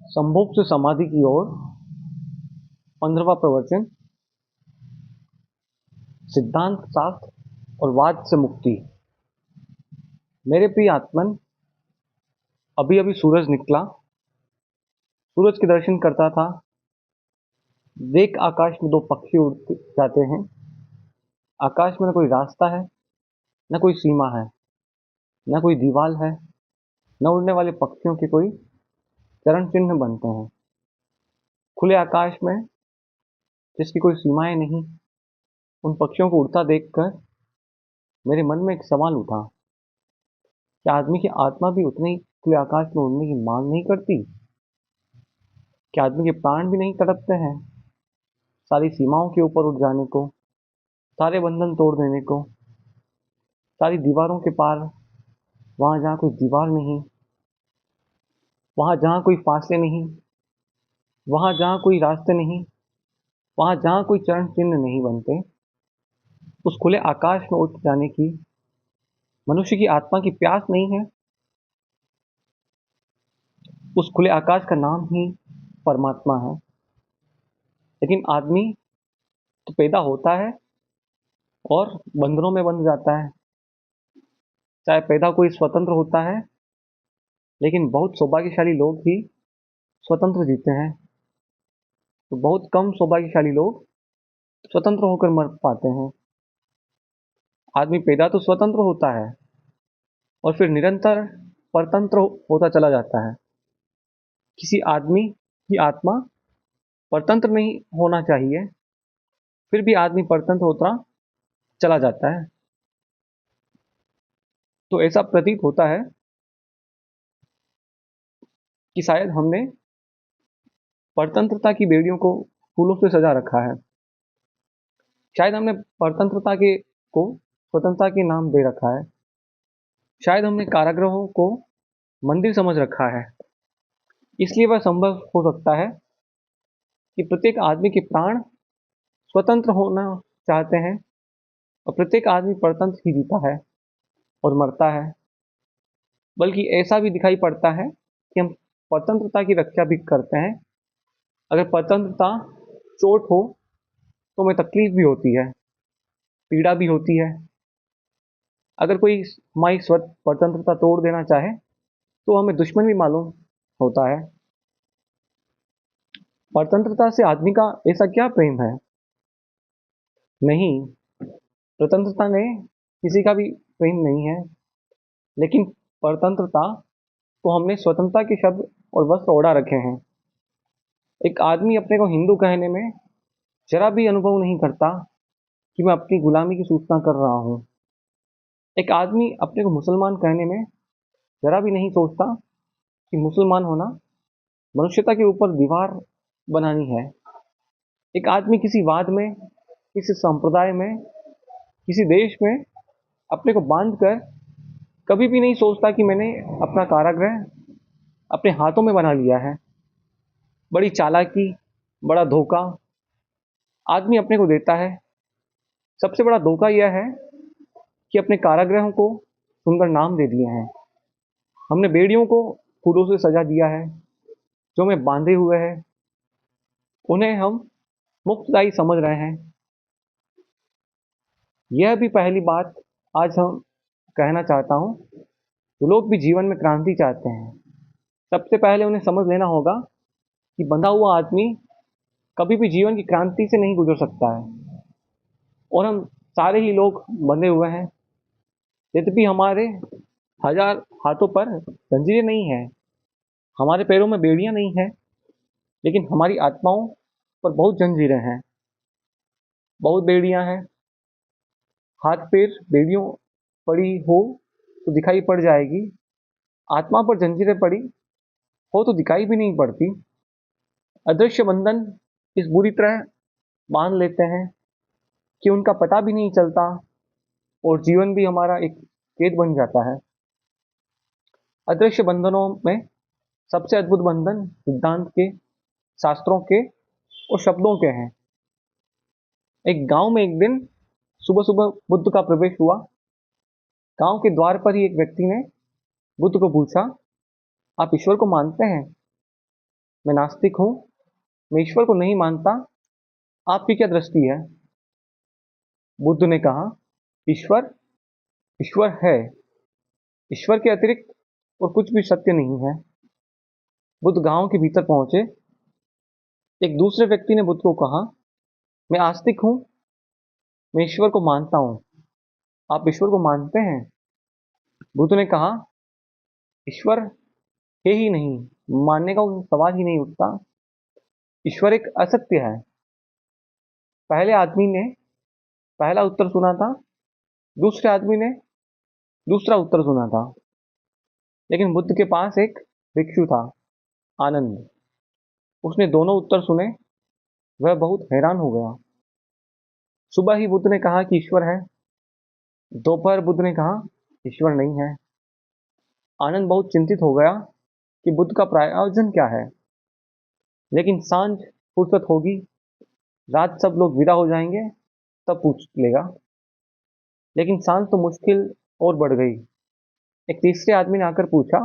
संभोग से समाधि की ओर 15वां प्रवचन। सिद्धांत शास्त्र और वाद से मुक्ति। मेरे प्रिय आत्मन, अभी अभी सूरज निकला। सूरज के दर्शन करता था। देख, आकाश में दो पक्षी उड़ जाते हैं। आकाश में न कोई रास्ता है, न कोई सीमा है, न कोई दीवार है, न उड़ने वाले पक्षियों के कोई चरण चिन्ह बनते हैं। खुले आकाश में जिसकी कोई सीमाएं नहीं, उन पक्षियों को उड़ता देखकर मेरे मन में एक सवाल उठा। क्या आदमी की आत्मा भी उतने ही खुले आकाश में उड़ने की मांग नहीं करती? क्या आदमी के प्राण भी नहीं तड़पते हैं सारी सीमाओं के ऊपर उठ जाने को, सारे बंधन तोड़ देने को, सारी दीवारों के पार, वहां जहाँ कोई दीवार नहीं, वहां जहाँ कोई फासले नहीं, वहां जहाँ कोई रास्ते नहीं, वहां जहाँ कोई चरण चिन्ह नहीं बनते, उस खुले आकाश में उठ जाने की मनुष्य की आत्मा की प्यास नहीं है? उस खुले आकाश का नाम ही परमात्मा है। लेकिन आदमी तो पैदा होता है और बंधनों में बंध जाता है। चाहे पैदा कोई स्वतंत्र होता है, लेकिन बहुत सौभाग्यशाली लोग ही स्वतंत्र जीते हैं। तो बहुत कम सौभाग्यशाली लोग स्वतंत्र होकर मर पाते हैं। आदमी पैदा तो स्वतंत्र होता है और फिर निरंतर परतंत्र होता चला जाता है। किसी आदमी की आत्मा परतंत्र नहीं होना चाहिए, फिर भी आदमी परतंत्र होता चला जाता है। तो ऐसा प्रतीत होता है कि शायद हमने परतंत्रता की बेड़ियों को फूलों से सजा रखा है। शायद हमने परतंत्रता के को स्वतंत्रता के नाम दे रखा है। शायद हमने कारागृहों को मंदिर समझ रखा है। इसलिए वह संभव हो सकता है कि प्रत्येक आदमी के प्राण स्वतंत्र होना चाहते हैं और प्रत्येक आदमी परतंत्र ही जीता है और मरता है। बल्कि ऐसा भी दिखाई पड़ता है कि हम परतंत्रता की रक्षा भी करते हैं। अगर परतंत्रता चोट हो तो हमें तकलीफ भी होती है, पीड़ा भी होती है। अगर कोई हमारी स्वतंत्रता तोड़ देना चाहे तो हमें दुश्मन भी मालूम होता है। परतंत्रता से आदमी का ऐसा क्या प्रेम है? नहीं, स्वतंत्रता में किसी का भी प्रेम नहीं है। लेकिन परतंत्रता को हमने स्वतंत्रता के शब्द और वस्त्र ओढ़ा रखे हैं। एक आदमी अपने को हिंदू कहने में जरा भी अनुभव नहीं करता कि मैं अपनी गुलामी की सूचना कर रहा हूँ। एक आदमी अपने को मुसलमान कहने में जरा भी नहीं सोचता कि मुसलमान होना मनुष्यता के ऊपर दीवार बनानी है। एक आदमी किसी वाद में, किसी संप्रदाय में, किसी देश में अपने को बांध कर कभी भी नहीं सोचता कि मैंने अपना कारागृह अपने हाथों में बना लिया है। बड़ी चालाकी, बड़ा धोखा आदमी अपने को देता है। सबसे बड़ा धोखा यह है कि अपने कारागृहों को सुंदर नाम दे दिए हैं। हमने बेड़ियों को फूलों से सजा दिया है। जो हमें बांधे हुए हैं उन्हें हम मुक्तदायी समझ रहे हैं। यह भी पहली बात आज हम कहना चाहता हूँ। जो लोग भी जीवन में क्रांति चाहते हैं, सबसे पहले उन्हें समझ लेना होगा कि बंधा हुआ आदमी कभी भी जीवन की क्रांति से नहीं गुजर सकता है। और हम सारे ही लोग बंधे हुए हैं। यद्यपि हमारे हजार हाथों पर जंजीरें नहीं है, हमारे पैरों में बेड़ियां नहीं है, लेकिन हमारी आत्माओं पर बहुत जंजीरें हैं, बहुत बेड़ियां हैं। हाथ पैर बेड़ियों पड़ी हो तो दिखाई पड़ जाएगी, आत्मा पर जंजीरें पड़ी हो तो दिखाई भी नहीं पड़ती। अदृश्य बंधन इस बुरी तरह बांध लेते हैं कि उनका पता भी नहीं चलता और जीवन भी हमारा एक कैद बन जाता है। अदृश्य बंधनों में सबसे अद्भुत बंधन सिद्धांत के, शास्त्रों के और शब्दों के हैं। एक गांव में एक दिन सुबह सुबह बुद्ध का प्रवेश हुआ। गांव के द्वार पर ही एक व्यक्ति ने बुद्ध को पूछा, आप ईश्वर को मानते हैं? मैं नास्तिक हूँ, मैं ईश्वर को नहीं मानता। आपकी क्या दृष्टि है? बुद्ध ने कहा, ईश्वर ईश्वर है। ईश्वर के अतिरिक्त और कुछ भी सत्य नहीं है। बुद्ध गांव के भीतर पहुंचे। एक दूसरे व्यक्ति ने बुद्ध को कहा, मैं आस्तिक हूँ, मैं ईश्वर को मानता हूँ। आप ईश्वर को मानते हैं? बुद्ध ने कहा, ईश्वर है ही नहीं, मानने का सवाल ही नहीं उठता। ईश्वर एक असत्य है। पहले आदमी ने पहला उत्तर सुना था, दूसरे आदमी ने दूसरा उत्तर सुना था। लेकिन बुद्ध के पास एक भिक्षु था, आनंद। उसने दोनों उत्तर सुने। वह बहुत हैरान हो गया। सुबह ही बुद्ध ने कहा कि ईश्वर है। दोपहर बुद्ध ने कहा ईश्वर नहीं है। आनंद बहुत चिंतित हो गया कि बुद्ध का प्रयोजन क्या है। लेकिन सांझ फुर्सत होगी, रात सब लोग विदा हो जाएंगे, तब पूछ लेगा। लेकिन सांझ तो मुश्किल और बढ़ गई। एक तीसरे आदमी ने आकर पूछा,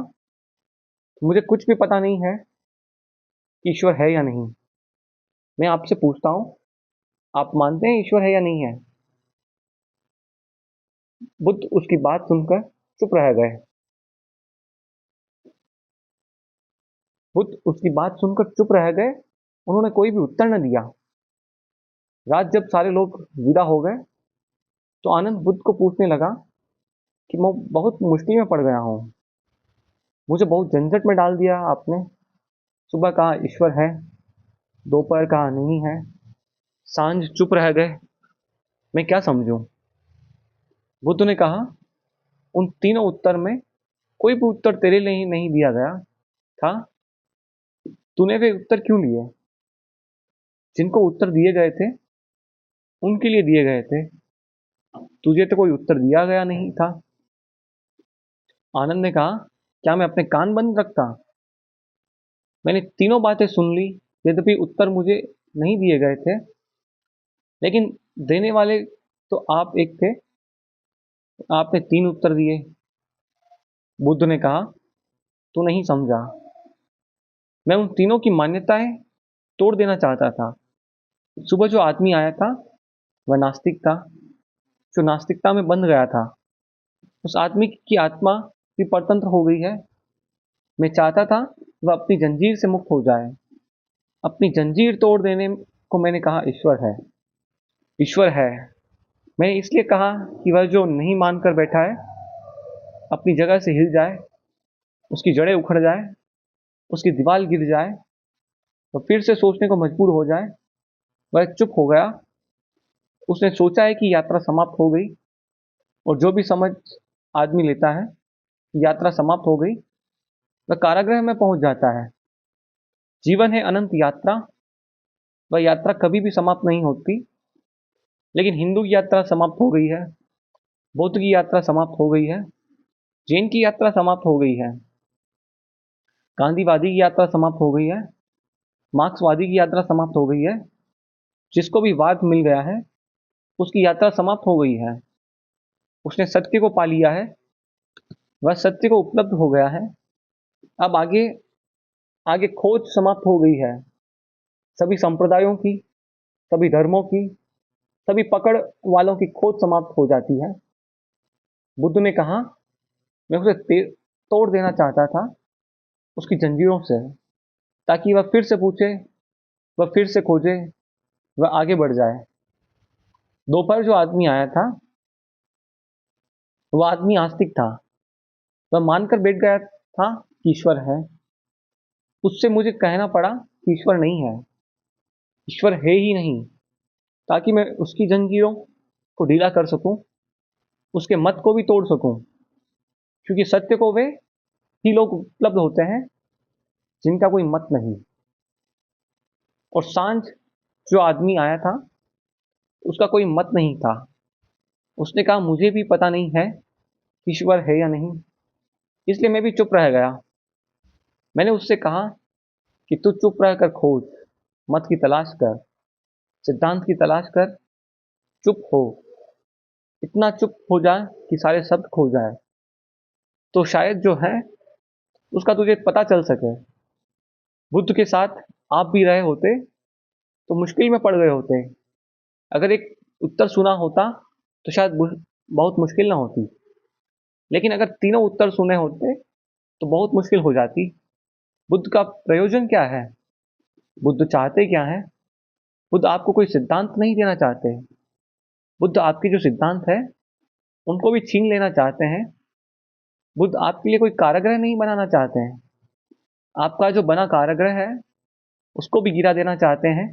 मुझे कुछ भी पता नहीं है कि ईश्वर है या नहीं। मैं आपसे पूछता हूँ, आप मानते हैं ईश्वर है या नहीं है? बुद्ध उसकी बात सुनकर चुप रह गए। बुद्ध उसकी बात सुनकर चुप रह गए। उन्होंने कोई भी उत्तर न दिया। रात जब सारे लोग विदा हो गए तो आनंद बुद्ध को पूछने लगा कि मैं बहुत मुश्किल में पड़ गया हूँ। मुझे बहुत झंझट में डाल दिया आपने। सुबह कहा ईश्वर है, दोपहर कहा नहीं है, सांझ चुप रह गए। मैं क्या समझूं? बुद्ध ने कहा, उन तीनों उत्तर में कोई भी उत्तर तेरे लिए ही नहीं दिया गया था। तूने वे उत्तर क्यों लिए? जिनको उत्तर दिए गए थे उनके लिए दिए गए थे। तुझे तो कोई उत्तर दिया गया नहीं था। आनंद ने कहा, क्या मैं अपने कान बंद रखता? मैंने तीनों बातें सुन ली। यद्यपि उत्तर मुझे नहीं दिए गए थे, लेकिन देने वाले तो आप एक थे। आपने तीन उत्तर दिए। बुद्ध ने कहा, तू नहीं समझा। मैं उन तीनों की मान्यताएं तोड़ देना चाहता था। सुबह जो आदमी आया था वह नास्तिक था, जो नास्तिकता में बंध गया था। उस आदमी की आत्मा भी परतंत्र हो गई है। मैं चाहता था वह अपनी जंजीर से मुक्त हो जाए। अपनी जंजीर तोड़ देने को मैंने कहा ईश्वर है। ईश्वर है, मैंने इसलिए कहा कि वह जो नहीं मानकर बैठा है अपनी जगह से हिल जाए, उसकी जड़ें उखड़ जाए, उसकी दीवार गिर जाए, तो फिर से सोचने को मजबूर हो जाए। वह चुप हो गया। उसने सोचा है कि यात्रा समाप्त हो गई। और जो भी समझ आदमी लेता है कि यात्रा समाप्त हो गई, वह कारागृह में पहुंच जाता है। जीवन है अनंत यात्रा। वह यात्रा कभी भी समाप्त नहीं होती। लेकिन हिंदू की यात्रा समाप्त हो गई है, बौद्ध की यात्रा समाप्त हो गई है, जैन की यात्रा समाप्त हो गई है, गांधीवादी की यात्रा समाप्त हो गई है, मार्क्सवादी की यात्रा समाप्त हो गई है। जिसको भी वाद मिल गया है उसकी यात्रा समाप्त हो गई है। उसने सत्य को पा लिया है, वह सत्य को उपलब्ध हो गया है। अब आगे आगे खोज समाप्त हो गई है। सभी संप्रदायों की, सभी धर्मों की, सभी पकड़ वालों की खोज समाप्त हो जाती है। बुद्ध ने कहा, मैं उसे तोड़ देना चाहता था उसकी जंजीरों से, ताकि वह फिर से पूछे, वह फिर से खोजे, वह आगे बढ़ जाए। दोपहर जो आदमी आया था वह आदमी आस्तिक था। वह मानकर बैठ गया था कि ईश्वर है। उससे मुझे कहना पड़ा कि ईश्वर नहीं है, ईश्वर है ही नहीं, ताकि मैं उसकी जंजीरों को ढीला कर सकूं, उसके मत को भी तोड़ सकूं। क्योंकि सत्य को वे ही लोग उपलब्ध होते हैं जिनका कोई मत नहीं। और सांझ जो आदमी आया था उसका कोई मत नहीं था। उसने कहा, मुझे भी पता नहीं है ईश्वर है या नहीं, इसलिए मैं भी चुप रह गया। मैंने उससे कहा कि तू चुप रहकर खोज, मत की तलाश कर, सिद्धांत की तलाश कर, चुप हो। इतना चुप हो जाए कि सारे शब्द खो जाए, तो शायद जो है उसका तुझे पता चल सके। बुद्ध के साथ आप भी रहे होते तो मुश्किल में पड़ गए होते। अगर एक उत्तर सुना होता तो शायद बहुत मुश्किल ना होती, लेकिन अगर तीनों उत्तर सुने होते तो बहुत मुश्किल हो जाती। बुद्ध का प्रयोजन क्या है? बुद्ध चाहते क्या है? बुद्ध आपको कोई सिद्धांत नहीं देना चाहते। बुद्ध आपके जो सिद्धांत है उनको भी छीन लेना चाहते हैं। बुद्ध आपके लिए कोई कारागृह नहीं बनाना चाहते हैं। आपका जो बना कारागृह है उसको भी गिरा देना चाहते हैं,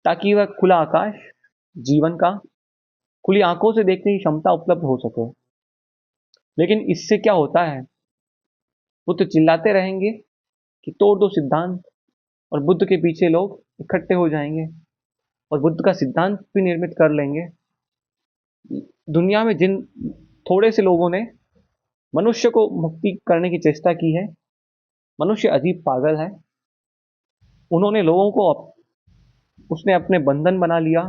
ताकि वह खुला आकाश, जीवन का खुली आंखों से देखने की क्षमता उपलब्ध हो सके। लेकिन इससे क्या होता है? बुद्ध चिल्लाते रहेंगे कि तोड़ दो सिद्धांत, और बुद्ध के पीछे लोग इकट्ठे हो जाएंगे और बुद्ध का सिद्धांत भी निर्मित कर लेंगे। दुनिया में जिन थोड़े से लोगों ने मनुष्य को मुक्ति करने की चेष्टा की है, मनुष्य अजीब पागल है। उन्होंने लोगों को उसने अपने बंधन बना लिया,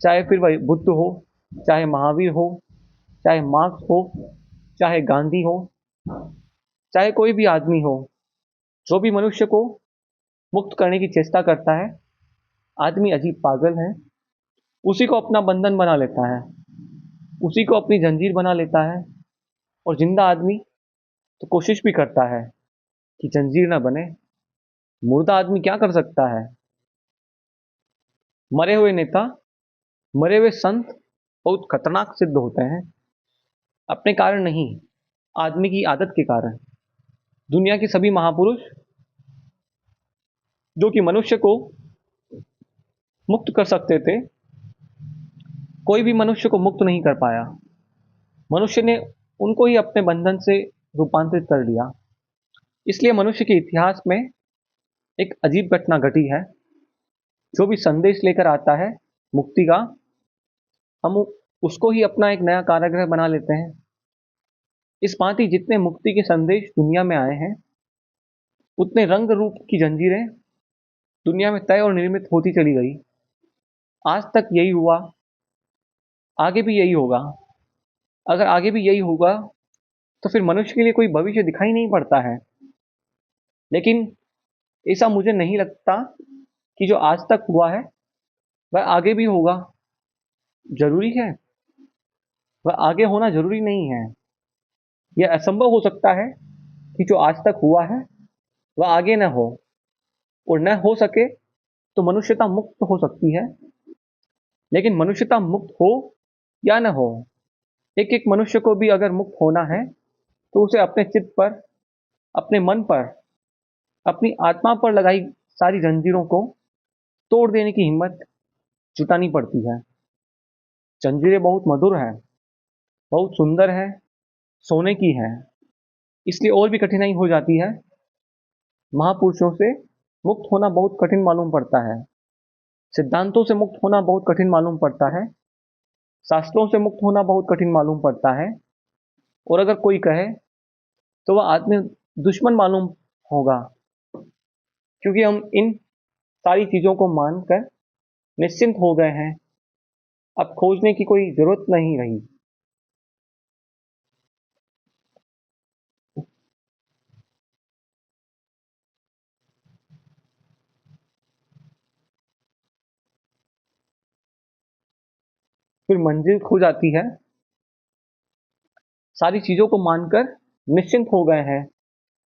चाहे फिर वह बुद्ध हो, चाहे महावीर हो, चाहे मार्क्स हो, चाहे गांधी हो, चाहे कोई भी आदमी हो। जो भी मनुष्य को मुक्त करने की चेष्टा करता है, आदमी अजीब पागल है। उसी को अपना बंधन बना लेता है, उसी को अपनी जंजीर बना लेता है। और जिंदा आदमी तो कोशिश भी करता है कि जंजीर ना बने। मुर्दा आदमी क्या कर सकता है? मरे हुए नेता, मरे हुए संत बहुत खतरनाक सिद्ध होते हैं, अपने कारण नहीं, आदमी की आदत के कारण। दुनिया के सभी महापुरुष जो कि मनुष्य को मुक्त कर सकते थे, कोई भी मनुष्य को मुक्त नहीं कर पाया। मनुष्य ने उनको ही अपने बंधन से रूपांतरित कर लिया। इसलिए मनुष्य के इतिहास में एक अजीब घटना घटी है। जो भी संदेश लेकर आता है मुक्ति का, हम उसको ही अपना एक नया कारागृह बना लेते हैं। इस भांति जितने मुक्ति के संदेश दुनिया में आए हैं, उतने रंग रूप की जंजीरें दुनिया में तय और निर्मित होती चली गई। आज तक यही हुआ, आगे भी यही होगा। अगर आगे भी यही होगा तो फिर मनुष्य के लिए कोई भविष्य दिखाई नहीं पड़ता है। लेकिन ऐसा मुझे नहीं लगता कि जो आज तक हुआ है वह आगे भी होगा। जरूरी है? वह आगे होना जरूरी नहीं है। यह असंभव हो सकता है कि जो आज तक हुआ है वह आगे न हो, और न हो सके तो मनुष्यता मुक्त हो सकती है। लेकिन मनुष्यता मुक्त हो या न हो, एक एक मनुष्य को भी अगर मुक्त होना है तो उसे अपने चित्त पर, अपने मन पर, अपनी आत्मा पर लगाई सारी जंजीरों को तोड़ देने की हिम्मत जुटानी पड़ती है। जंजीरें बहुत मधुर है, बहुत सुंदर है, सोने की है, इसलिए और भी कठिनाई हो जाती है। महापुरुषों से मुक्त होना बहुत कठिन मालूम पड़ता है, सिद्धांतों से मुक्त होना बहुत कठिन मालूम पड़ता है, शास्त्रों से मुक्त होना बहुत कठिन मालूम पड़ता है। और अगर कोई कहे तो वह आदमी दुश्मन मालूम होगा, क्योंकि हम इन सारी चीजों को मानकर निश्चिंत हो गए हैं। अब खोजने की कोई जरूरत नहीं रही। फिर मंजिल खो जाती है। सारी चीजों को मानकर निश्चिंत हो गए हैं,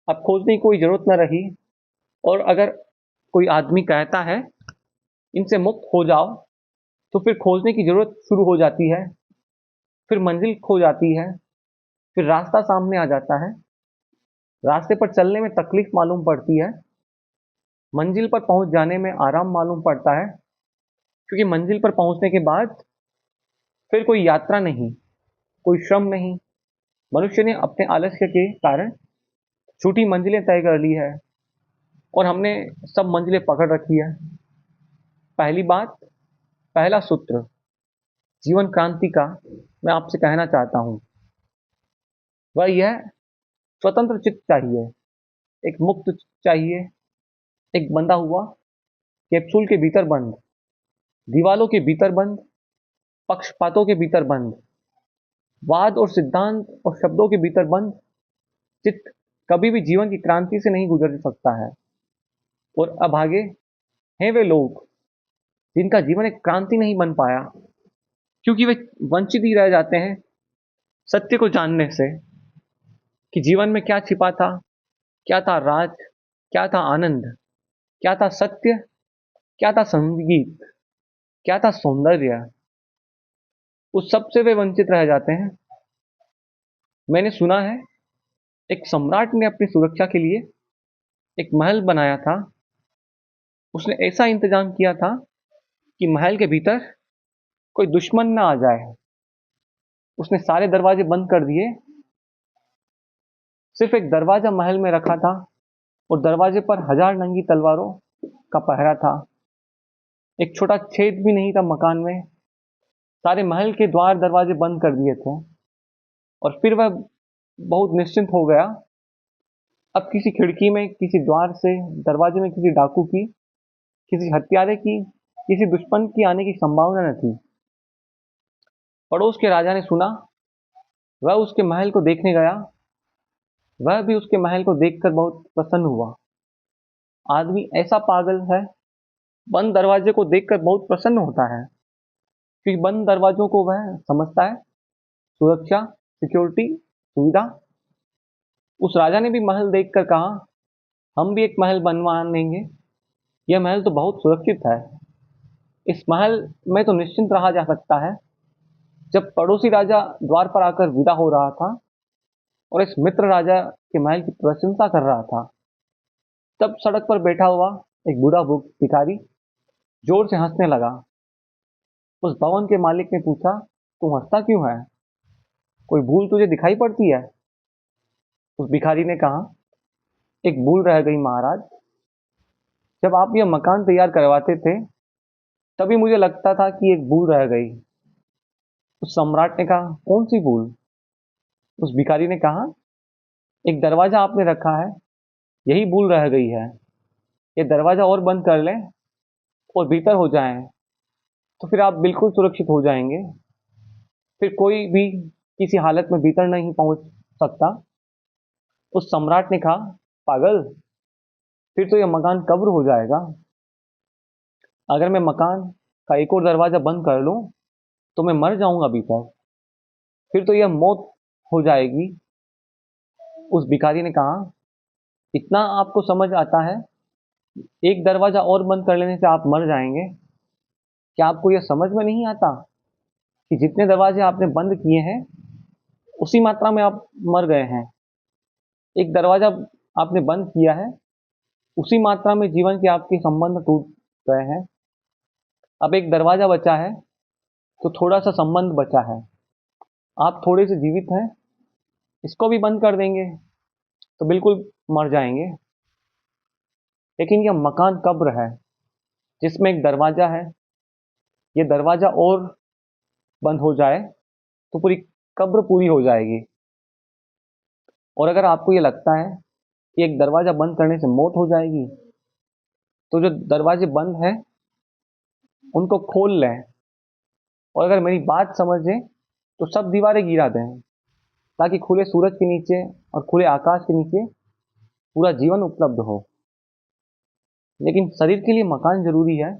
अब खोजने की कोई जरूरत न रही। और अगर कोई आदमी कहता है इनसे मुक्त हो जाओ, तो फिर खोजने की जरूरत शुरू हो जाती है। फिर मंजिल खो जाती है, फिर रास्ता सामने आ जाता है। रास्ते पर चलने में तकलीफ मालूम पड़ती है, मंजिल पर पहुंच जाने में आराम मालूम पड़ता है। क्योंकि मंजिल पर पहुंचने के बाद फिर कोई यात्रा नहीं, कोई श्रम नहीं। मनुष्य ने अपने आलस्य के कारण छोटी मंजिलें तय कर ली है, और हमने सब मंजिलें पकड़ रखी है। पहली बात, पहला सूत्र जीवन क्रांति का मैं आपसे कहना चाहता हूं, वह यह: स्वतंत्र चित्त चाहिए, एक मुक्त चित्त चाहिए, एक बंधा हुआ कैप्सूल के भीतर बंद, दीवालों के भीतर बंद, पक्षपातों के भीतर बंद, वाद और सिद्धांत और शब्दों के भीतर बंद चित्त कभी भी जीवन की क्रांति से नहीं गुजर सकता है। और अभागे हैं वे लोग जिनका जीवन एक क्रांति नहीं बन पाया, क्योंकि वे वंचित ही रह जाते हैं सत्य को जानने से कि जीवन में क्या छिपा था, क्या था राज, क्या था आनंद, क्या था सत्य, क्या था संगीत, क्या था सौंदर्य। उस सब से वे वंचित रह जाते हैं। मैंने सुना है एक सम्राट ने अपनी सुरक्षा के लिए एक महल बनाया था। उसने ऐसा इंतजाम किया था कि महल के भीतर कोई दुश्मन ना आ जाए। उसने सारे दरवाजे बंद कर दिए, सिर्फ एक दरवाजा महल में रखा था और दरवाजे पर 1000 नंगी तलवारों का पहरा था। एक छोटा छेद भी नहीं था मकान में। सारे महल के द्वार दरवाजे बंद कर दिए थे और फिर वह बहुत निश्चिंत हो गया। अब किसी खिड़की में, किसी द्वार से, दरवाजे में किसी डाकू की, किसी हत्यारे की, किसी दुश्मन की आने की संभावना न थी। पड़ोस के राजा ने सुना, वह उसके महल को देखने गया। वह भी उसके महल को देखकर बहुत प्रसन्न हुआ। आदमी ऐसा पागल है, बंद दरवाजे को देखकर बहुत प्रसन्न होता है, क्योंकि बंद दरवाजों को वह समझता है सुरक्षा, सिक्योरिटी, सुविधा। उस राजा ने भी महल देखकर कहा, हम भी एक महल बनवा लेंगे। यह महल तो बहुत सुरक्षित है। इस महल में तो निश्चिंत रहा जा सकता है। जब पड़ोसी राजा द्वार पर आकर विदा हो रहा था और इस मित्र राजा के महल की प्रशंसा कर रहा था, तब सड़क पर बैठा हुआ एक बूढ़ा भिखारी जोर से हंसने लगा। उस भवन के मालिक ने पूछा, तू हंसता क्यों है? कोई भूल तुझे दिखाई पड़ती है? उस भिखारी ने कहा, एक भूल रह गई महाराज। जब आप यह मकान तैयार करवाते थे, तभी मुझे लगता था कि एक भूल रह गई। उस सम्राट ने कहा, कौन सी भूल? उस भिखारी ने कहा, एक दरवाजा आपने रखा है, यही भूल रह गई है। ये दरवाजा और बंद कर लें और भीतर हो जाएं, तो फिर आप बिल्कुल सुरक्षित हो जाएंगे। फिर कोई भी किसी हालत में भीतर नहीं पहुंच सकता। उस सम्राट ने कहा, पागल, फिर तो यह मकान कब्र हो जाएगा। अगर मैं मकान का एक और दरवाजा बंद कर लूं, तो मैं मर जाऊंगा भीतर। फिर तो यह मौत हो जाएगी। उस भिखारी ने कहा, इतना आपको समझ आता है, एक दरवाजा और बंद कर लेने से आप मर जाएंगे। क्या आपको यह समझ में नहीं आता कि जितने दरवाजे आपने बंद किए हैं, उसी मात्रा में आप मर गए हैं। एक दरवाजा आपने बंद किया है, उसी मात्रा में जीवन के आपके संबंध टूट गए हैं। अब एक दरवाजा बचा है, तो थोड़ा सा संबंध बचा है। आप थोड़े से जीवित हैं, इसको भी बंद कर देंगे तो बिल्कुल मर जाएंगे। लेकिन यह मकान कब्र है, जिसमें एक दरवाजा है। ये दरवाजा और बंद हो जाए तो पूरी कब्र पूरी हो जाएगी। और अगर आपको ये लगता है कि एक दरवाजा बंद करने से मौत हो जाएगी, तो जो दरवाजे बंद हैं उनको खोल लें। और अगर मेरी बात समझें तो सब दीवारें गिरा दें, ताकि खुले सूरज के नीचे और खुले आकाश के नीचे पूरा जीवन उपलब्ध हो। लेकिन शरीर के लिए मकान जरूरी है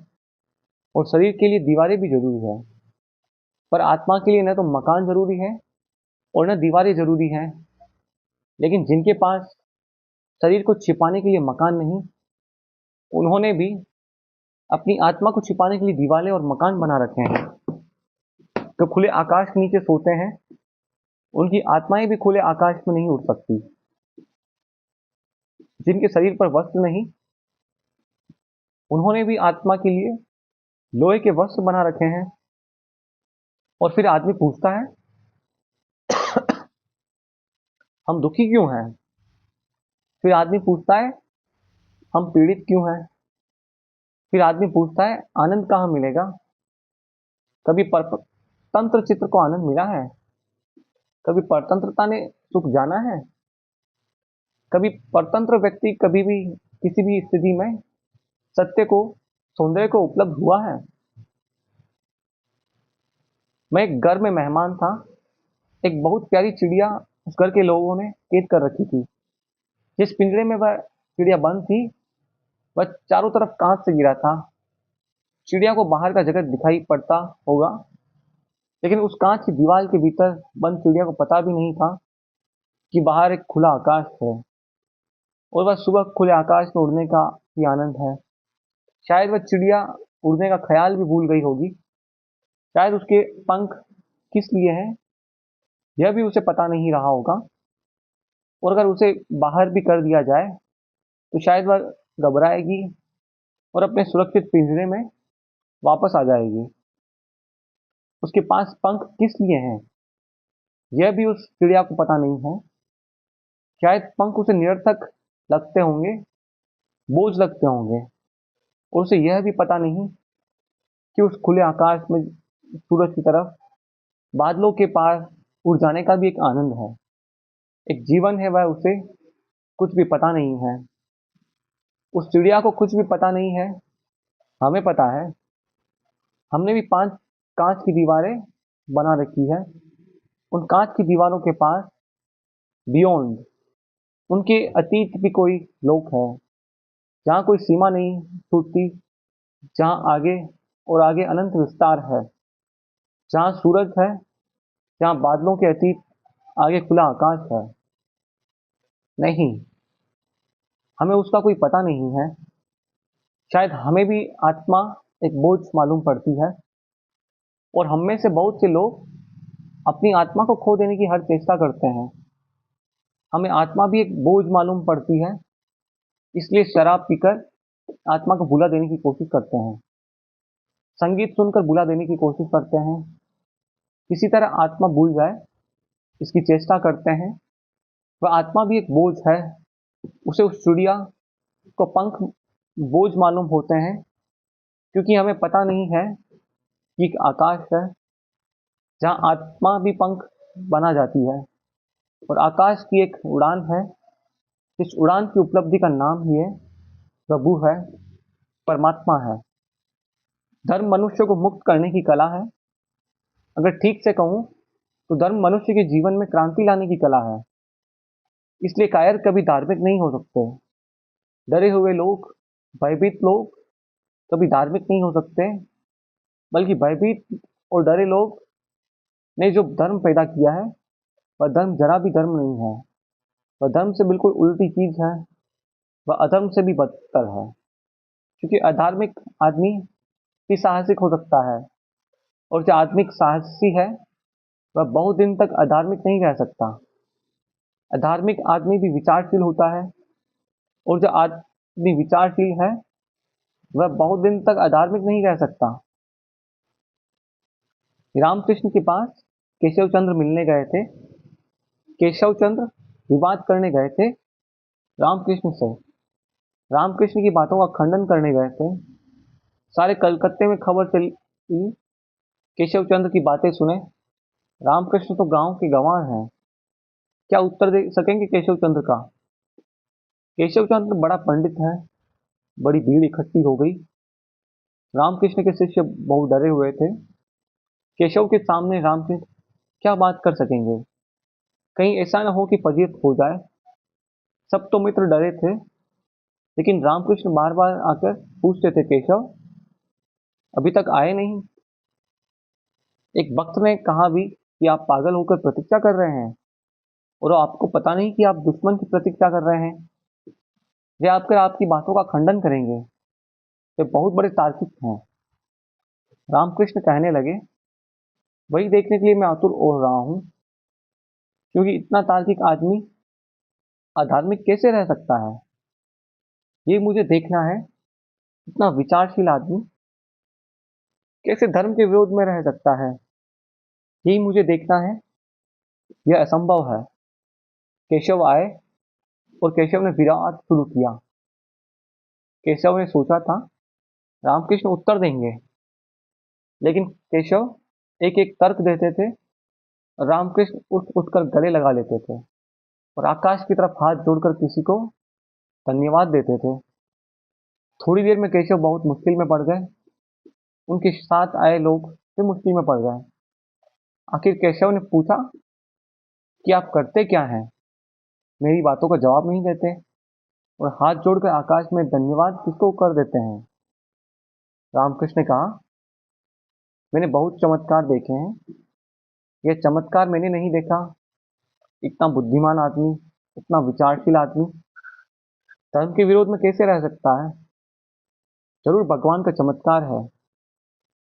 और शरीर के लिए दीवारें भी जरूरी है। पर आत्मा के लिए न तो मकान जरूरी है और न दीवारें जरूरी हैं। लेकिन जिनके पास शरीर को छिपाने के लिए मकान नहीं, उन्होंने भी अपनी आत्मा को छिपाने के लिए दीवारें और मकान बना रखे हैं। जो खुले आकाश के नीचे सोते हैं, उनकी आत्माएं भी खुले आकाश में नहीं उड़ सकती। जिनके शरीर पर वस्त्र नहीं, उन्होंने भी आत्मा के लिए लोहे के वस्त्र बना रखे हैं। और फिर आदमी पूछता है, हम दुखी क्यों हैं? फिर आदमी पूछता है, हम पीड़ित क्यों हैं? फिर आदमी पूछता है, आनंद कहाँ मिलेगा? कभी परतंत्र चित्र को आनंद मिला है? कभी परतंत्रता ने सुख जाना है? कभी परतंत्र व्यक्ति कभी भी किसी भी स्थिति में सत्य को, सौंदर्य को उपलब्ध हुआ है? मैं एक घर में मेहमान था। एक बहुत प्यारी चिड़िया उस घर के लोगों ने कैद कर रखी थी। जिस पिंजरे में वह चिड़िया बंद थी, वह चारों तरफ कांच से घिरा था। चिड़िया को बाहर का जगत दिखाई पड़ता होगा, लेकिन उस कांच की दीवार के भीतर बंद चिड़िया को पता भी नहीं था कि बाहर एक खुला आकाश है, और वह सुबह खुले आकाश में उड़ने का ही आनंद है। शायद वह चिड़िया उड़ने का ख्याल भी भूल गई होगी। शायद उसके पंख किस लिए हैं यह भी उसे पता नहीं रहा होगा, और अगर उसे बाहर भी कर दिया जाए तो शायद वह घबराएगी और अपने सुरक्षित पिंजरे में वापस आ जाएगी। उसके पास पंख किस लिए हैं यह भी उस चिड़िया को पता नहीं है। शायद पंख उसे निरर्थक लगते होंगे, बोझ लगते होंगे, और उसे यह भी पता नहीं कि उस खुले आकाश में सूरज की तरफ बादलों के पार उड़ जाने का भी एक आनंद है, एक जीवन है। वह उसे कुछ भी पता नहीं है। उस चिड़िया को कुछ भी पता नहीं है। हमें पता है। हमने भी 5 कांच की दीवारें बना रखी है। उन कांच की दीवारों के पास बियॉन्ड, उनके अतीत भी कोई लोक है, जहाँ कोई सीमा नहीं छूटती, जहाँ आगे और आगे अनंत विस्तार है, जहाँ सूरज है, जहाँ बादलों के अतीत आगे खुला आकाश है। नहीं, हमें उसका कोई पता नहीं है। शायद हमें भी आत्मा एक बोझ मालूम पड़ती है, और हम में से बहुत से लोग अपनी आत्मा को खो देने की हर चेष्टा करते हैं। हमें आत्मा भी एक बोझ मालूम पड़ती है, इसलिए शराब पीकर आत्मा को भुला देने की कोशिश करते हैं, संगीत सुनकर भुला देने की कोशिश करते हैं, किसी तरह आत्मा भूल जाए इसकी चेष्टा करते हैं। वह आत्मा भी एक बोझ है। उसे उस चिड़िया को पंख बोझ मालूम होते हैं, क्योंकि हमें पता नहीं है कि एक आकाश है जहाँ आत्मा भी पंख बना जाती है, और आकाश की एक उड़ान है। इस उड़ान की उपलब्धि का नाम ही है प्रभु है, परमात्मा है। धर्म मनुष्य को मुक्त करने की कला है। अगर ठीक से कहूँ तो धर्म मनुष्य के जीवन में क्रांति लाने की कला है। इसलिए कायर कभी धार्मिक नहीं हो सकते। डरे हुए लोग, भयभीत लोग कभी धार्मिक नहीं हो सकते, बल्कि भयभीत और डरे लोग ने जो धर्म पैदा किया है वह धर्म जरा भी धर्म नहीं है। वह धर्म से बिल्कुल उल्टी चीज है। वह अधर्म से भी बदतर है, क्योंकि अधार्मिक आदमी भी साहसिक हो सकता है, और जो आत्मिक साहसी है वह बहुत दिन तक अधार्मिक नहीं रह सकता। अधार्मिक आदमी भी विचारशील होता है, और जो आदमी विचारशील है वह बहुत दिन तक अधार्मिक नहीं रह सकता। रामकृष्ण के पास केशव चंद्र मिलने गए थे। केशव चंद्र विवाद करने गए थे रामकृष्ण से, रामकृष्ण की बातों का खंडन करने गए थे। सारे कलकत्ते में खबर चली, केशव चंद्र की बातें सुने। रामकृष्ण तो गांव के गंवार हैं, क्या उत्तर दे सकेंगे केशव चंद्र का। केशव चंद्र बड़ा पंडित है। बड़ी भीड़ इकट्ठी हो गई। रामकृष्ण के शिष्य बहुत डरे हुए थे। केशव के सामने रामकृष्ण क्या बात कर सकेंगे, कहीं ऐसा न हो कि फजीयत हो जाए। सब तो मित्र डरे थे, लेकिन रामकृष्ण बार बार आकर पूछते थे, केशव अभी तक आए नहीं। एक भक्त ने कहा भी कि आप पागल होकर प्रतीक्षा कर रहे हैं, और आपको पता नहीं कि आप दुश्मन की प्रतीक्षा कर रहे हैं। वे आकर आपकी बातों का खंडन करेंगे। वे बहुत बड़े तार्किक हैं। रामकृष्ण कहने लगे, वही देखने के लिए मैं आतुर हो रहा हूँ, क्योंकि इतना तार्किक आदमी अधार्मिक कैसे रह सकता है, ये मुझे देखना है। इतना विचारशील आदमी कैसे धर्म के विरोध में रह सकता है, यही मुझे देखना है। यह असंभव है। केशव आए और केशव ने विवाद शुरू किया। केशव ने सोचा था रामकृष्ण उत्तर देंगे, लेकिन केशव एक एक तर्क देते थे। रामकृष्ण उठ उठकर गले लगा लेते थे, और आकाश की तरफ हाथ जोड़कर किसी को धन्यवाद देते थे। थोड़ी देर में केशव बहुत मुश्किल में पड़ गए। उनके साथ आए लोग भी मुश्किल में पड़ गए। आखिर केशव ने पूछा कि आप करते क्या हैं, मेरी बातों का जवाब नहीं देते। और हाथ जोड़कर आकाश में धन्यवाद किसको कर देते हैं? रामकृष्ण ने कहा, मैंने बहुत चमत्कार देखे हैं, यह चमत्कार मैंने नहीं देखा। इतना बुद्धिमान आदमी, इतना विचारशील आदमी धर्म के विरोध में कैसे रह सकता है? जरूर भगवान का चमत्कार है,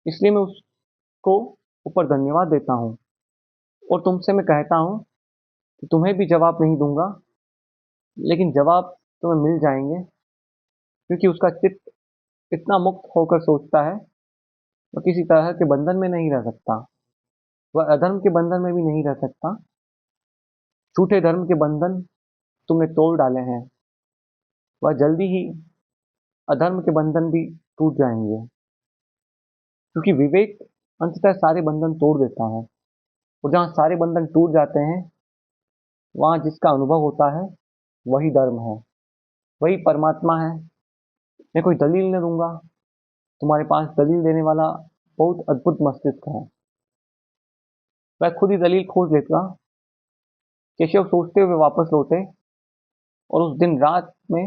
इसलिए मैं उसको ऊपर धन्यवाद देता हूँ। और तुमसे मैं कहता हूँ कि तुम्हें भी जवाब नहीं दूंगा, लेकिन जवाब तुम्हें मिल जाएंगे, क्योंकि उसका चित्त इतना मुक्त होकर सोचता है, वह किसी तरह के बंधन में नहीं रह सकता। वह अधर्म के बंधन में भी नहीं रह सकता। झूठे धर्म के बंधन तुमने तोड़ डाले हैं, वह जल्दी ही अधर्म के बंधन भी टूट जाएंगे, क्योंकि विवेक अंततः सारे बंधन तोड़ देता है। और जहाँ सारे बंधन टूट जाते हैं, वहाँ जिसका अनुभव होता है वही धर्म है, वही परमात्मा है। मैं कोई दलील न दूंगा, तुम्हारे पास दलील देने वाला बहुत अद्भुत मस्तिष्क है। वह खुद ही दलील खोज लेता। केशव सोचते हुए वापस लौटे और उस दिन रात में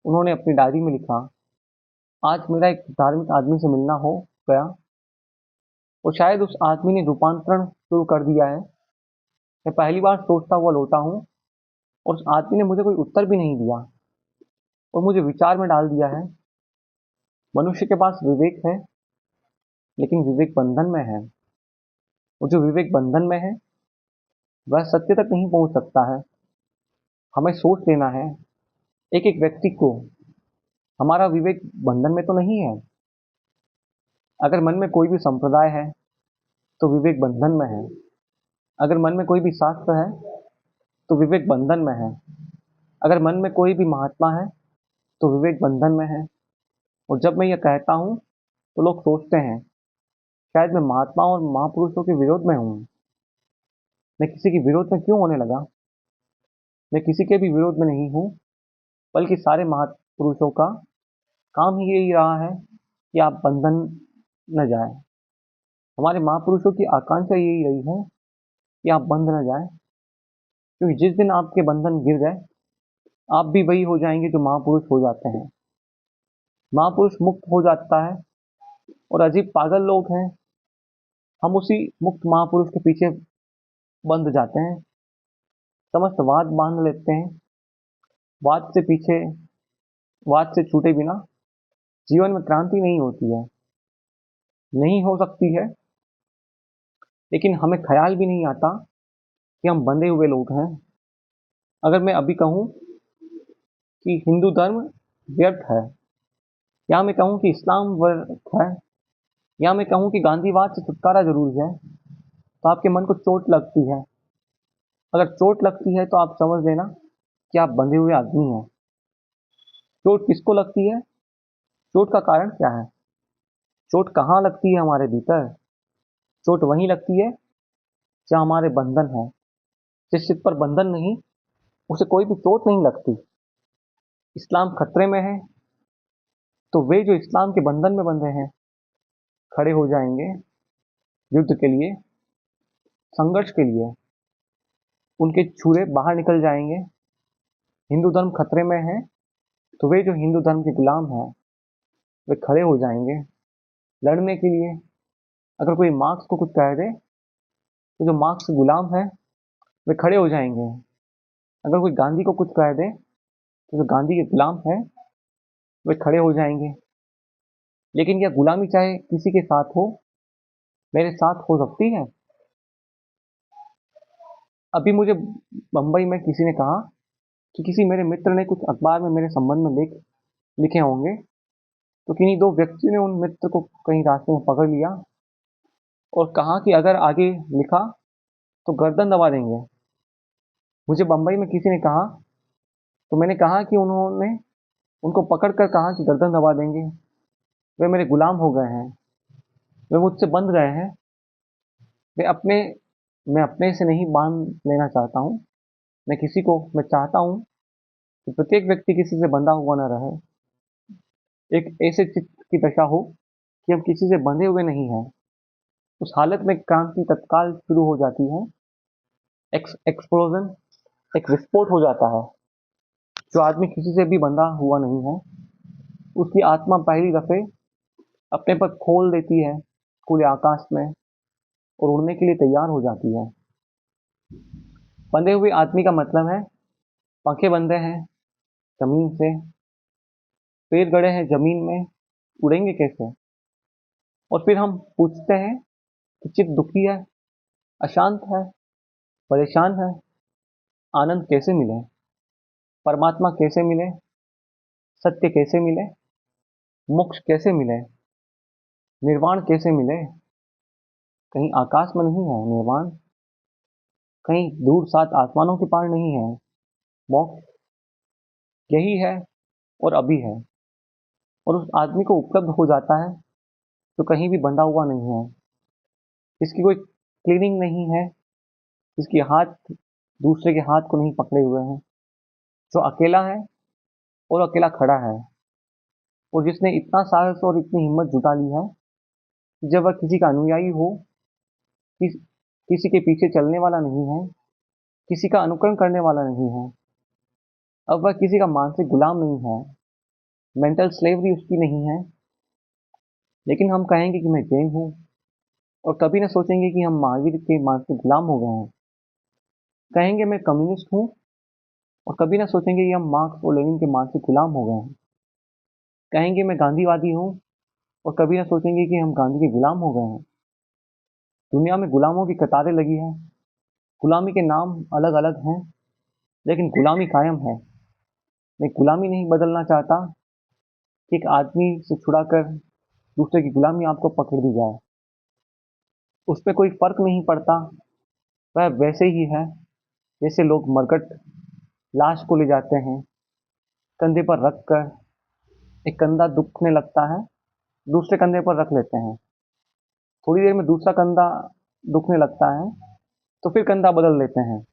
उन्होंने अपनी डायरी में लिखा, आज मेरा एक धार्मिक आदमी से मिलना हो गया, और शायद उस आदमी ने रूपांतरण शुरू कर दिया है। मैं पहली बार सोचता हुआ लौटा हूँ और उस आदमी ने मुझे कोई उत्तर भी नहीं दिया और मुझे विचार में डाल दिया है। मनुष्य के पास विवेक है, लेकिन विवेक बंधन में है, और जो विवेक बंधन में है वह सत्य तक नहीं पहुंच सकता है। हमें सोच लेना है, एक एक व्यक्ति को, हमारा विवेक बंधन में तो नहीं है। अगर मन में कोई भी संप्रदाय है तो विवेक बंधन में है। अगर मन में कोई भी शास्त्र है तो विवेक बंधन में है। अगर मन में कोई भी महात्मा है तो विवेक बंधन में है। और जब मैं यह कहता हूँ तो लोग सोचते हैं शायद मैं महात्मा और महापुरुषों के विरोध में हूँ। मैं किसी के विरोध में क्यों होने लगा? मैं किसी के भी विरोध में नहीं हूँ, बल्कि सारे महापुरुषों का काम ही यही रहा है कि आप बंधन न जाए। हमारे महापुरुषों की आकांक्षा यही रही है कि आप बंध न जाए, क्योंकि जिस दिन आपके बंधन गिर गए, आप भी वही हो जाएंगे जो महापुरुष हो जाते हैं। महापुरुष मुक्त हो जाता है और अजीब पागल लोग हैं, हम उसी मुक्त महापुरुष के पीछे बंध जाते हैं। समस्त वाद बांध लेते हैं। वाद से पीछे, वाद से छूटे बिना जीवन में क्रांति नहीं होती है, नहीं हो सकती है। लेकिन हमें ख्याल भी नहीं आता कि हम बंधे हुए लोग हैं। अगर मैं अभी कहूँ कि हिंदू धर्म व्यर्थ है, या मैं कहूँ कि इस्लाम व्यर्थ है, या मैं कहूँ कि गांधीवाद से छुटकारा जरूरी है, तो आपके मन को चोट लगती है। अगर चोट लगती है तो आप समझ लेना कि आप बंधे हुए आदमी हैं। चोट किसको लगती है? चोट का कारण क्या है? चोट कहाँ लगती है? हमारे भीतर। चोट वहीं लगती है जहाँ हमारे बंधन है। जिस चित्त पर बंधन नहीं, उसे कोई भी चोट नहीं लगती। इस्लाम खतरे में है तो वे जो इस्लाम के बंधन में बंधे हैं खड़े हो जाएंगे युद्ध के लिए, संघर्ष के लिए। उनके छुरे बाहर निकल जाएंगे। हिंदू धर्म खतरे में है तो वे जो हिंदू धर्म के गुलाम हैं वे खड़े हो जाएंगे लड़ने के लिए। अगर कोई मार्क्स को कुछ कह दे तो जो मार्क्स के गुलाम है वे खड़े हो जाएंगे। अगर कोई गांधी को कुछ कह दे तो जो गांधी के गुलाम है वे खड़े हो जाएंगे। लेकिन यह गुलामी चाहे किसी के साथ हो, मेरे साथ हो सकती है। अभी मुझे बंबई में किसी ने कहा कि किसी मेरे मित्र ने कुछ अखबार में मेरे संबंध में लेख लिखे होंगे, तो किन्हीं दो व्यक्तियों ने उन मित्र को कहीं रास्ते में पकड़ लिया और कहा कि अगर आगे लिखा तो गर्दन दबा देंगे। मुझे बंबई में किसी ने कहा, तो मैंने कहा कि उन्होंने उनको पकड़ कर कहा कि गर्दन दबा देंगे। वे मेरे गुलाम हो गए हैं, वे मुझसे बंध गए हैं। वे अपने मैं अपने से नहीं बांध लेना चाहता हूँ। मैं चाहता हूँ कि प्रत्येक व्यक्ति किसी से बंधा हुआ न रहे। एक ऐसे चित्त की दशा हो कि हम किसी से बंधे हुए नहीं हैं। उस हालत में क्रांति तत्काल शुरू हो जाती है। एक्सप्लोजन, एक विस्फोट हो जाता है। जो आदमी किसी से भी बंधा हुआ नहीं है, उसकी आत्मा पहली दफे अपने पर खोल देती है खुले आकाश में और उड़ने के लिए तैयार हो जाती है। बंधे हुए आदमी का मतलब है पंखे बंधे हैं जमीन से, पैर गड़े हैं जमीन में, उड़ेंगे कैसे? और फिर हम पूछते हैं कि चित्त दुखी है, अशांत है, परेशान है, आनंद कैसे मिले, परमात्मा कैसे मिले, सत्य कैसे मिले, मोक्ष कैसे मिले, निर्वाण कैसे मिले? कहीं आकाश में नहीं है निर्वाण, कहीं दूर सात आसमानों के पार नहीं है मोक्ष, यही है और अभी है। और उस आदमी को उपलब्ध हो जाता है जो कहीं भी बंधा हुआ नहीं है, इसकी कोई क्लीनिंग नहीं है, इसके हाथ दूसरे के हाथ को नहीं पकड़े हुए हैं, जो अकेला है और अकेला खड़ा है, और जिसने इतना साहस और इतनी हिम्मत जुटा ली है कि जब वह किसी का अनुयायी हो, किसी के पीछे चलने वाला नहीं है, किसी का अनुकरण करने वाला नहीं है, अब वह किसी का मानसिक गुलाम नहीं है, मेंटल स्लेवरी उसकी नहीं है, लेकिन हम कहेंगे कि मैं जैन हूँ और कभी ना सोचेंगे कि हम महावीर के मानसिक गुलाम हो गए हैं। कहेंगे मैं कम्युनिस्ट हूँ और कभी ना सोचेंगे कि हम मार्क्स और लेनिन के मानसिक गुलाम हो गए हैं। कहेंगे मैं गांधीवादी हूँ और कभी ना सोचेंगे कि हम गांधी के गुलाम हो गए हैं। दुनिया में गुलामों की कतारें लगी हैं, गुलामी के नाम अलग अलग हैं, लेकिन गुलामी कायम है। मैं गुलामी नहीं बदलना चाहता कि एक आदमी से छुड़ाकर दूसरे की गुलामी आपको पकड़ दी जाए। उस पर कोई फर्क नहीं पड़ता, वह वैसे ही है जैसे लोग मरकट लाश को ले जाते हैं, कंधे पर रख कर एक कंधा दुखने लगता है, दूसरे कंधे पर रख लेते हैं, थोड़ी देर में दूसरा कंधा दुखने लगता है तो फिर कंधा बदल लेते हैं।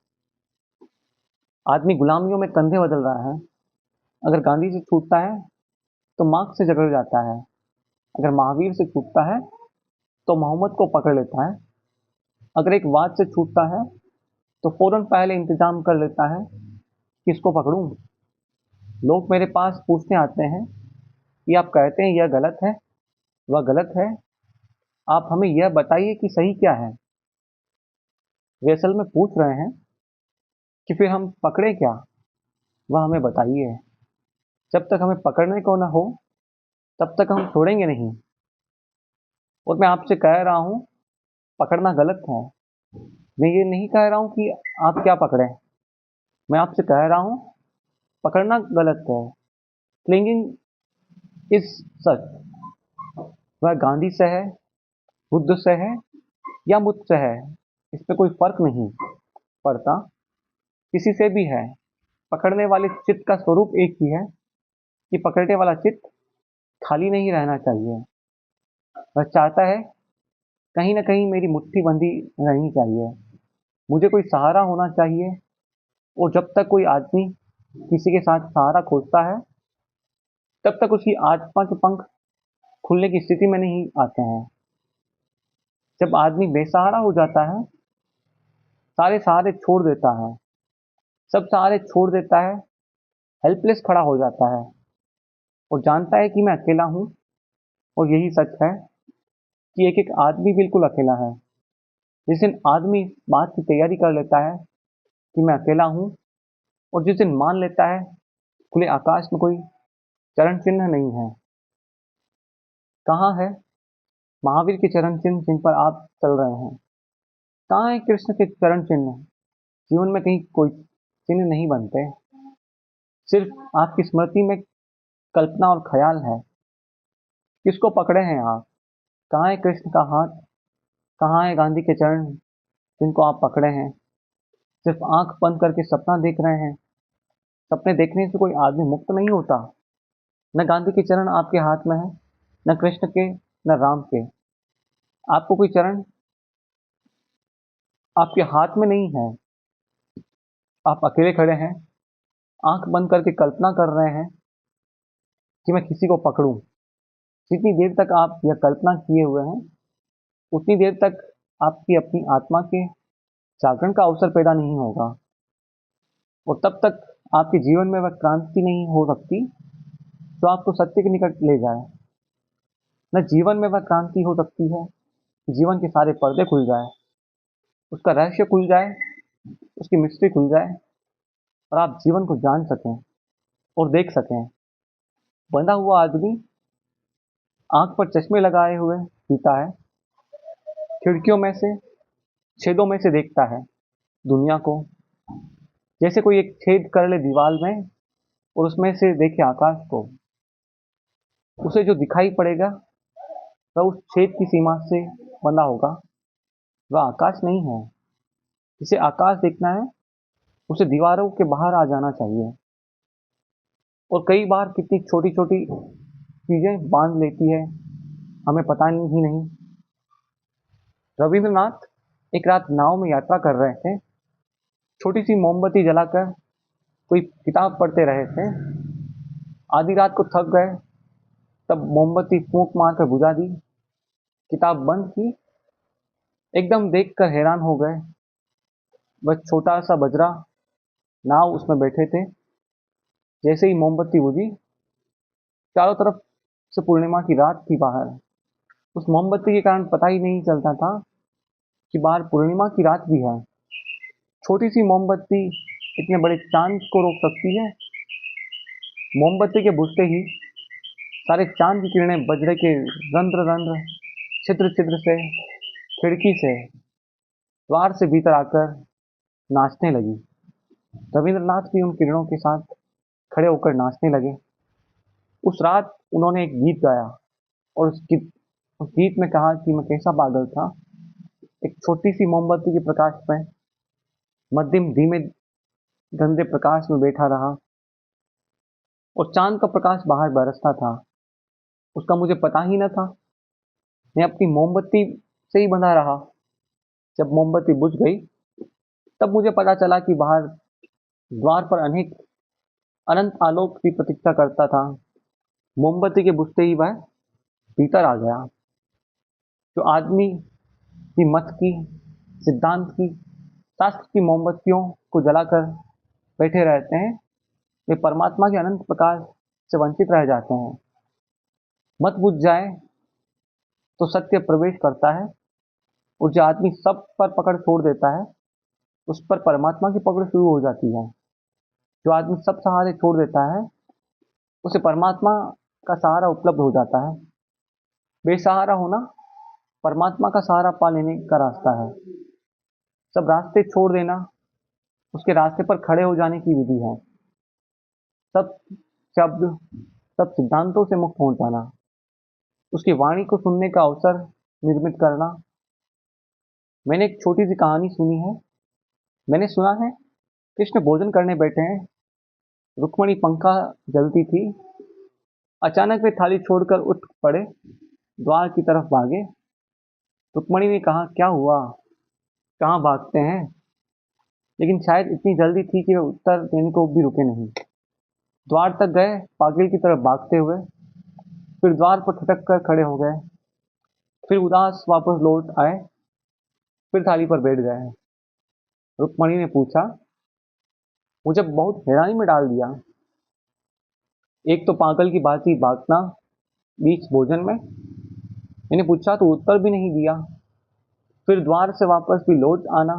आदमी गुलामियों में कंधे बदल रहा है। अगर गांधी से छूटता है तो मार्क्स से झगड़ जाता है, अगर महावीर से छूटता है तो मोहम्मद को पकड़ लेता है, अगर एक वाद से छूटता है तो फौरन पहले इंतजाम कर लेता है किसको पकड़ूं। लोग मेरे पास पूछने आते हैं कि आप कहते हैं यह गलत है, वह गलत है, आप हमें यह बताइए कि सही क्या है। वे असल में पूछ रहे हैं कि फिर हम पकड़े क्या, वह हमें बताइए। जब तक हमें पकड़ने को न हो तब तक हम छोड़ेंगे नहीं। और मैं आपसे कह रहा हूँ पकड़ना गलत है, मैं ये नहीं कह रहा हूँ कि आप क्या पकड़े, मैं आपसे कह रहा हूँ पकड़ना गलत है। क्लिंगिंग इज सच, वह गांधी से है, बुद्ध से है या मुझसे है, इस पे कोई फर्क नहीं पड़ता, किसी से भी है। पकड़ने वाले चित्त का स्वरूप एक ही है कि पकड़ने वाला चित्त खाली नहीं रहना चाहिए, वह चाहता है कहीं ना कहीं मेरी मुट्ठी बंधी रहनी चाहिए, मुझे कोई सहारा होना चाहिए। और जब तक कोई आदमी किसी के साथ सहारा खोजता है तब तक उसकी आत्मा के पंख खुलने की स्थिति में नहीं आते हैं। जब आदमी बेसहारा हो जाता है, सारे सहारे छोड़ देता है, सब सहारे छोड़ देता है, हेल्पलेस खड़ा हो जाता है और जानता है कि मैं अकेला हूँ। और यही सच है कि एक एक आदमी बिल्कुल अकेला है। जिस दिन आदमी इस बात की तैयारी कर लेता है कि मैं अकेला हूँ, और जिस दिन मान लेता है खुले आकाश में कोई चरण चिन्ह नहीं है, कहाँ है महावीर के चरण चिन्ह जिन पर आप चल रहे हैं? कहाँ है कृष्ण के चरण चिन्ह? जीवन में कहीं कोई चिन्ह नहीं बनते, सिर्फ आपकी स्मृति में कल्पना और ख्याल है। किसको पकड़े हैं आप? कहाँ है कृष्ण का हाथ? कहाँ है गांधी के चरण जिनको आप पकड़े हैं? सिर्फ आंख बंद करके सपना देख रहे हैं। सपने देखने से कोई आदमी मुक्त नहीं होता। न गांधी के चरण आपके हाथ में है, न कृष्ण के, न राम के। आपको कोई चरण आपके हाथ में नहीं है, आप अकेले खड़े हैं, आंख बंद करके कल्पना कर रहे हैं कि मैं किसी को पकड़ूं। जितनी देर तक आप यह कल्पना किए हुए हैं उतनी देर तक आपकी अपनी आत्मा के जागरण का अवसर पैदा नहीं होगा, और तब तक आपके जीवन में वह क्रांति नहीं हो सकती जो आपको सत्य के निकट ले जाए। न जीवन में वह क्रांति हो सकती है कि जीवन के सारे पर्दे खुल जाए, उसका रहस्य खुल जाए, उसकी मिस्ट्री खुल जाए और आप जीवन को जान सकें और देख सकें। बंधा हुआ आदमी आंख पर चश्मे लगाए हुए जीता है, खिड़कियों में से, छेदों में से देखता है दुनिया को, जैसे कोई एक छेद कर ले दीवार में और उसमें से देखे आकाश को। उसे जो दिखाई पड़ेगा वह उस छेद की सीमा से बंधा होगा, वह आकाश नहीं है। जिसे आकाश देखना है उसे दीवारों के बाहर आ जाना चाहिए। और कई बार कितनी छोटी छोटी चीजें बांध लेती है, हमें पता ही नहीं। रविंद्रनाथ एक रात नाव में यात्रा कर रहे थे, छोटी सी मोमबत्ती जलाकर कोई किताब पढ़ते रहे थे। आधी रात को थक गए, तब मोमबत्ती फूंक मारकर बुझा दी, किताब बंद की। एकदम देखकर हैरान हो गए, वह छोटा सा बजरा नाव उसमें बैठे थे। जैसे ही मोमबत्ती बुझी, चारों तरफ से पूर्णिमा की रात थी बाहर। उस मोमबत्ती के कारण पता ही नहीं चलता था कि बाहर पूर्णिमा की रात भी है। छोटी सी मोमबत्ती इतने बड़े चांद को रोक सकती है। मोमबत्ती के बुझते ही सारे चांद की किरणें बजरे के रंध्र रंध्र, छिद्र छिद्र से, खिड़की से, द्वार से भीतर आकर नाचने लगी। रविंद्रनाथ भी उन किरणों के साथ खड़े होकर नाचने लगे। उस रात उन्होंने एक गीत गाया और उस गीत में कहा कि मैं कैसा पागल था, एक छोटी सी मोमबत्ती के प्रकाश में, मध्यम धीमे गंदे प्रकाश में बैठा रहा और चांद का प्रकाश बाहर बरसता था। उसका मुझे पता ही न था। मैं अपनी मोमबत्ती से ही बंधा रहा। जब मोमबत्ती बुझ गई, तब मुझे पता चला कि बाहर द्वार पर अनंत आलोक की प्रतीक्षा करता था। मोमबत्ती के बुझते ही वह भीतर आ गया। जो आदमी की मत की, सिद्धांत की, शास्त्र की मोमबत्तियों को जलाकर बैठे रहते हैं, वे परमात्मा के अनंत प्रकाश से वंचित रह जाते हैं। मत बुझ जाए तो सत्य प्रवेश करता है, और जो आदमी सब पर पकड़ छोड़ देता है, उस पर परमात्मा की पकड़ शुरू हो जाती है। जो आदमी सब सहारे छोड़ देता है, उसे परमात्मा का सहारा उपलब्ध हो जाता है। बेसहारा होना परमात्मा का सहारा पा लेने का रास्ता है। सब रास्ते छोड़ देना उसके रास्ते पर खड़े हो जाने की विधि है। सब शब्द, सब सिद्धांतों से मुक्त हो जाना, उसकी वाणी को सुनने का अवसर निर्मित करना। मैंने एक छोटी सी कहानी सुनी है। मैंने सुना है कृष्ण भोजन करने बैठे हैं, रुक्मणी पंखा जलती थी। अचानक वे थाली छोड़कर उठ पड़े, द्वार की तरफ भागे। रुक्मणी ने कहा, क्या हुआ, कहाँ भागते हैं? लेकिन शायद इतनी जल्दी थी कि वे उत्तर देने को भी रुके नहीं। द्वार तक गए, पागिल की तरफ भागते हुए, फिर द्वार पर ठटक कर खड़े हो गए, फिर उदास वापस लौट आए, फिर थाली पर बैठ गए। रुक्मणी ने पूछा, मुझे बहुत हैरानी में डाल दिया। एक तो पागल की भांति भागना बीच भोजन में, मैंने पूछा तो उत्तर भी नहीं दिया, फिर द्वार से वापस भी लौट आना,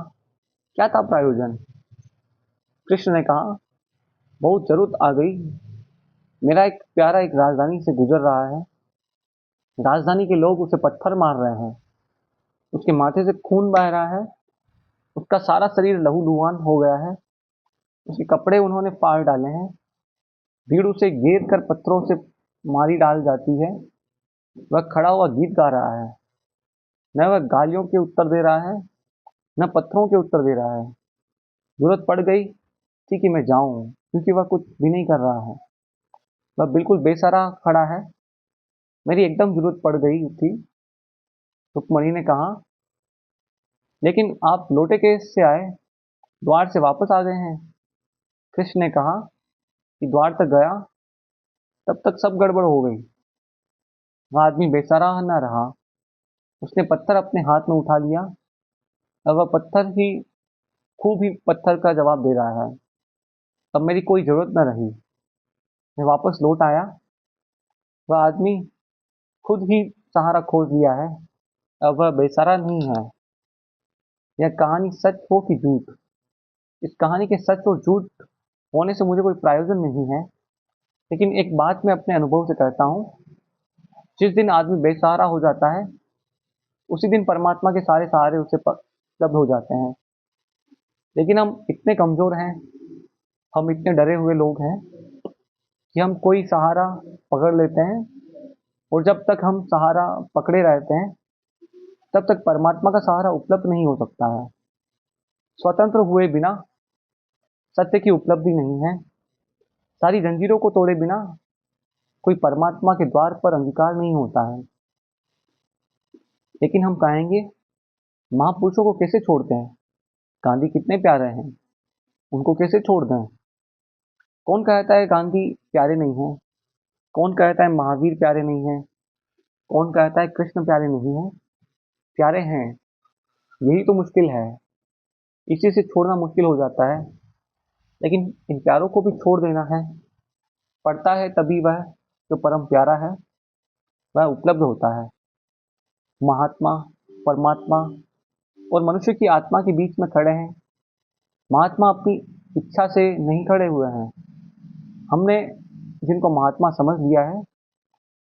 क्या था प्रयोजन? कृष्ण ने कहा, बहुत जरूरत आ गई। मेरा एक प्यारा एक राजधानी से गुजर रहा है। राजधानी के लोग उसे पत्थर मार रहे हैं, उसके माथे से खून बह रहा है, उसका सारा शरीर लहूलुहान हो गया है, उसके कपड़े उन्होंने फाड़ डाले हैं। भीड़ उसे घेर कर पत्थरों से मारी डाल जाती है। वह खड़ा हुआ गीत गा रहा है, न वह गालियों के उत्तर दे रहा है, न पत्थरों के उत्तर दे रहा है। जरूरत पड़ गई थी कि मैं जाऊं, क्योंकि वह कुछ भी नहीं कर रहा है। वह बिल्कुल बेसहारा खड़ा है। मेरी एकदम जरूरत पड़ गई थी। रुक्मणी ने कहा, लेकिन आप लौटे कैसे आए, द्वार से वापस आ गए हैं? कृष्ण ने कहा कि द्वार तक गया, तब तक सब गड़बड़ हो गई। वह आदमी बेसहारा न रहा। उसने पत्थर अपने हाथ में उठा लिया। अब वह पत्थर ही खूब ही पत्थर का जवाब दे रहा है। तब मेरी कोई ज़रूरत न रही। मैं वापस लौट आया। वह आदमी खुद ही सहारा खोज लिया है। अब वह बेसहारा नहीं है। यह कहानी सच हो कि झूठ, इस कहानी के सच और झूठ होने से मुझे कोई प्रयोजन नहीं है। लेकिन एक बात मैं अपने अनुभव से कहता हूँ, जिस दिन आदमी बेसहारा हो जाता है, उसी दिन परमात्मा के सारे सहारे उसे उपलब्ध हो जाते हैं। लेकिन हम इतने कमज़ोर हैं, हम इतने डरे हुए लोग हैं कि हम कोई सहारा पकड़ लेते हैं, और जब तक हम सहारा पकड़े रहते हैं, तब तक परमात्मा का सहारा उपलब्ध नहीं हो सकता है। स्वतंत्र हुए बिना सत्य की उपलब्धि नहीं है। सारी जंजीरों को तोड़े बिना कोई परमात्मा के द्वार पर अंगीकार नहीं होता है। लेकिन हम कहेंगे, महापुरुषों को कैसे छोड़ते हैं? गांधी कितने प्यारे हैं, उनको कैसे छोड़ दें? कौन कहता है गांधी प्यारे नहीं हैं? कौन कहता है महावीर प्यारे नहीं हैं? कौन कहता है कृष्ण प्यारे नहीं हैं? प्यारे हैं। यही तो मुश्किल है। इसी से छोड़ना मुश्किल हो जाता है। लेकिन इन प्यारों को भी छोड़ देना है पड़ता है, तभी वह जो परम प्यारा है वह उपलब्ध होता है। महात्मा, परमात्मा और मनुष्य की आत्मा के बीच में खड़े हैं। महात्मा अपनी इच्छा से नहीं खड़े हुए हैं। हमने जिनको महात्मा समझ लिया है,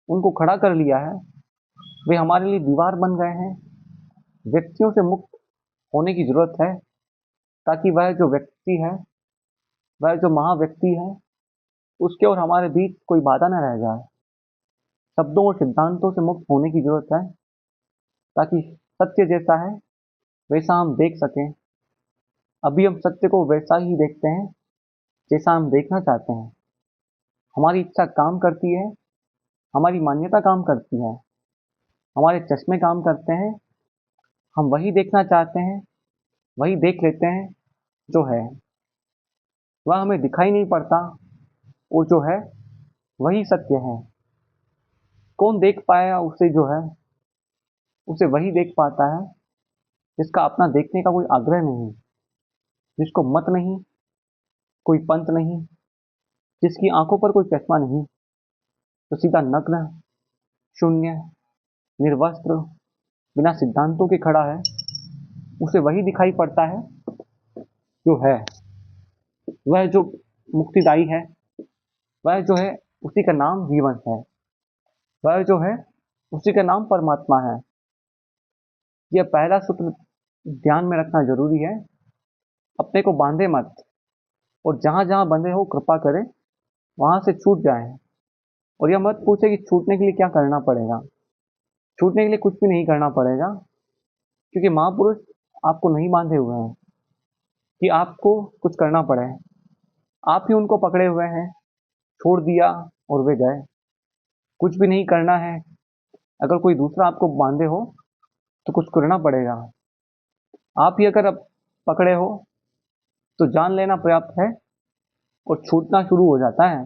उनको खड़ा कर लिया है। वे हमारे लिए दीवार बन गए हैं। व्यक्तियों से मुक्त होने की जरूरत है, ताकि वह जो व्यक्ति है, वह जो महाव्यक्ति है, उसके और हमारे बीच कोई बाधा न रह जाए। शब्दों और सिद्धांतों से मुक्त होने की जरूरत है, ताकि सत्य जैसा है वैसा हम देख सकें। अभी हम सत्य को वैसा ही देखते हैं जैसा हम देखना चाहते हैं। हमारी इच्छा काम करती है, हमारी मान्यता काम करती है, हमारे चश्मे काम करते हैं। हम वही देखना चाहते हैं, वही देख लेते हैं जो है। वह हमें दिखाई नहीं पड़ता, और जो है वही सत्य है। कौन देख पाया उसे जो है, उसे वही देख पाता है जिसका अपना देखने का कोई आग्रह नहीं, जिसको मत नहीं, कोई पंथ नहीं, जिसकी आंखों पर कोई चश्मा नहीं, तो सीधा नग्न, शून्य, निर्वस्त्र, बिना सिद्धांतों के खड़ा है। उसे वही दिखाई पड़ता है जो है। वह जो मुक्तिदायी है, वह जो है उसी का नाम जीवन है। वह जो है उसी का नाम परमात्मा है। यह पहला सूत्र ध्यान में रखना जरूरी है। अपने को बांधे मत, और जहां जहां बंधे हो कृपा करें वहां से छूट जाए। और यह मत पूछे कि छूटने के लिए क्या करना पड़ेगा। छूटने के लिए कुछ भी नहीं करना पड़ेगा, क्योंकि महापुरुष आपको नहीं बांधे हुए हैं कि आपको कुछ करना पड़े। आप ही उनको पकड़े हुए हैं, छोड़ दिया और वे गए। कुछ भी नहीं करना है। अगर कोई दूसरा आपको बांधे हो तो कुछ करना पड़ेगा। आप ही अगर अब पकड़े हो तो जान लेना पर्याप्त है, और छूटना शुरू हो जाता है।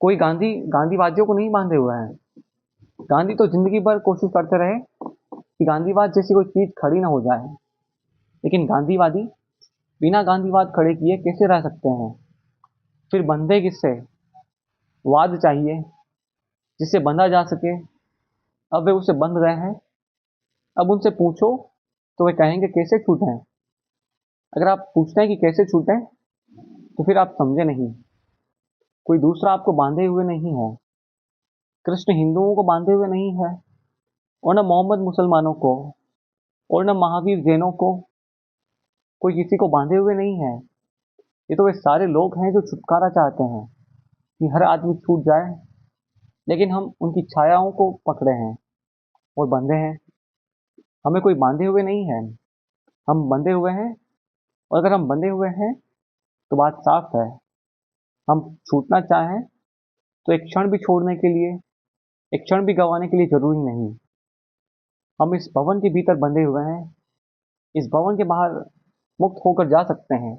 कोई गांधीवादियों को नहीं बांधे हुए हैं। गांधी तो जिंदगी भर कोशिश करते रहे कि गांधीवाद जैसी कोई चीज खड़ी ना हो जाए। लेकिन गांधीवादी बिना गांधीवाद खड़े किए कैसे रह सकते हैं? फिर बंधे किससे? वाद चाहिए जिससे बंधा जा सके। अब वे उससे बंध गए हैं। अब उनसे पूछो तो वे कहेंगे कैसे छूटें। अगर आप पूछते हैं कि कैसे छूटें, तो फिर आप समझे नहीं। कोई दूसरा आपको बांधे हुए नहीं है। कृष्ण हिंदुओं को बांधे हुए नहीं है, और न मोहम्मद मुसलमानों को, और न महावीर जैनों को। कोई किसी को बांधे हुए नहीं है। ये तो वे सारे लोग हैं जो छुटकारा चाहते हैं कि हर आदमी छूट जाए। लेकिन हम उनकी छायाओं को पकड़े हैं और बंधे हैं। हमें कोई बांधे हुए नहीं है, हम बंधे हुए हैं। और अगर हम बंधे हुए हैं तो बात साफ है। हम छूटना चाहें तो एक क्षण भी छोड़ने के लिए, एक क्षण भी गंवाने के लिए जरूरी नहीं। हम इस भवन के भीतर बंधे हुए हैं, इस भवन के बाहर मुक्त होकर जा सकते हैं।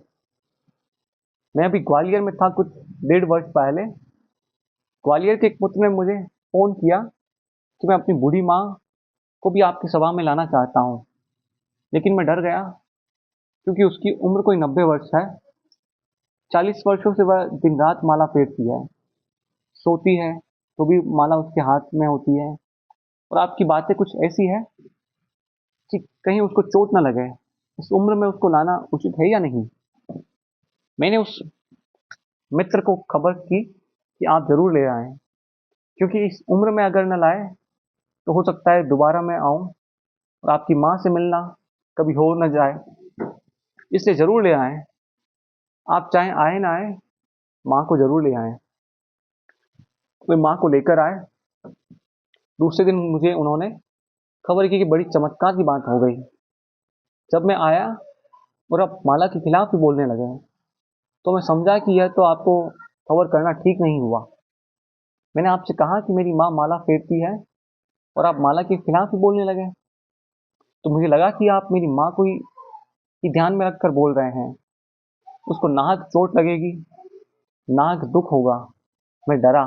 मैं अभी ग्वालियर में था कुछ 1.5 वर्ष पहले। ग्वालियर के एक पुत्र ने मुझे फोन किया कि मैं अपनी बूढ़ी माँ को भी आपकी सभा में लाना चाहता हूँ। लेकिन मैं डर गया, क्योंकि उसकी उम्र कोई 90 वर्ष है। 40 वर्षों से वह दिन रात माला फेरती है, सोती है तो भी माला उसके हाथ में होती है। और आपकी बातें कुछ ऐसी है कि कहीं उसको चोट ना लगे। इस उम्र में उसको लाना उचित है या नहीं? मैंने उस मित्र को खबर की कि आप जरूर ले आएं, क्योंकि इस उम्र में अगर न लाए तो हो सकता है दोबारा मैं आऊं और आपकी माँ से मिलना कभी हो न जाए, इसलिए जरूर ले आएं। आप चाहे आए ना आए, माँ को जरूर ले आएं। वे माँ को लेकर आए। दूसरे दिन मुझे उन्होंने खबर की कि बड़ी चमत्कार की बात हो गई। जब मैं आया और अब माला के खिलाफ ही बोलने लगे, तो मैं समझा कि यह तो आपको खबर करना ठीक नहीं हुआ। मैंने आपसे कहा कि मेरी माँ माला फेरती है और आप माला के खिलाफ ही बोलने लगे। तो मुझे लगा कि आप मेरी माँ को ही ध्यान में रखकर बोल रहे हैं। उसको नाहक चोट लगेगी, नाहक दुख होगा। मैं डरा।